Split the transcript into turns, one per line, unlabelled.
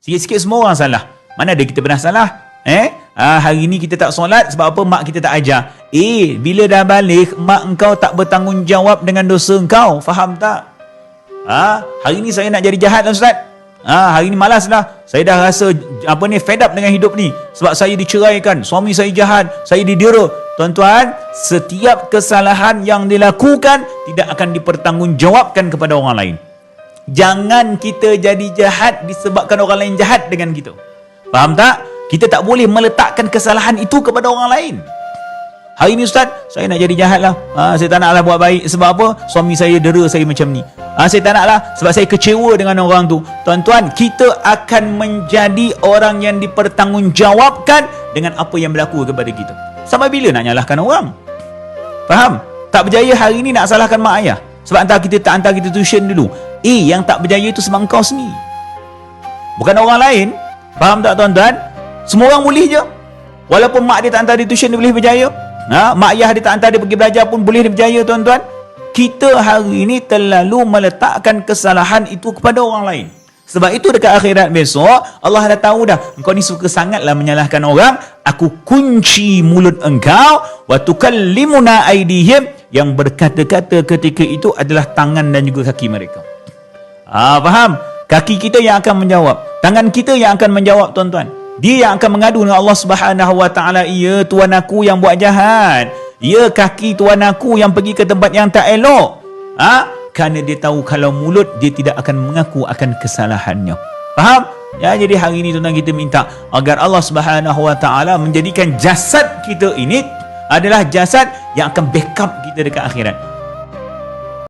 Sikit-sikit semua orang salah. Mana ada kita pernah salah? Hari ni kita tak solat sebab apa? Mak kita tak ajar. Bila dah balik, mak engkau tak bertanggungjawab dengan dosa engkau. Faham tak? Hari ni saya nak jadi jahat lah Ustaz. Hari ni malas lah. Saya dah rasa fed up dengan hidup ni. Sebab saya diceraikan, suami saya jahat, saya didera. Tuan-tuan, setiap kesalahan yang dilakukan tidak akan dipertanggungjawabkan kepada orang lain. Jangan kita jadi jahat disebabkan orang lain jahat dengan kita. Faham tak? Kita tak boleh meletakkan kesalahan itu kepada orang lain. Hari ni Ustaz, saya nak jadi jahat lah. Saya tak naklah buat baik. Sebab apa? Suami saya dera saya macam ni. Saya tak naklah sebab saya kecewa dengan orang tu. Tuan-tuan, kita akan menjadi orang yang dipertanggungjawabkan dengan apa yang berlaku kepada kita. Sampai bila nak nyalahkan orang? Faham? Tak berjaya hari ni nak salahkan mak ayah. Sebab tak hantar kita tuition dulu. Yang tak berjaya itu sebab kau sendiri. Bukan orang lain. Faham tak tuan-tuan? Semua orang boleh je. Walaupun mak dia tak hantar dia tuition, dia boleh berjaya. Mak ayah dia tak hantar dia pergi belajar pun boleh dia berjaya tuan-tuan. Kita hari ini terlalu meletakkan kesalahan itu kepada orang lain. Sebab itu dekat akhirat besok, Allah dah tahu dah, engkau ni suka sangatlah menyalahkan orang, aku kunci mulut engkau, wa tukallimuna aydihim, yang berkata-kata ketika itu adalah tangan dan juga kaki mereka. Faham? Kaki kita yang akan menjawab, tangan kita yang akan menjawab tuan-tuan. Dia yang akan mengadu dengan Allah Subhanahu Wa Taala, ya tuan aku yang buat jahat, ya kaki tuan aku yang pergi ke tempat yang tak elok. Kerana dia tahu kalau mulut dia tidak akan mengaku akan kesalahannya. Faham? Ya, jadi hari ini tuan-tuan kita minta agar Allah Subhanahu Wa Taala menjadikan jasad kita ini adalah jasad yang akan backup kita dekat akhirat.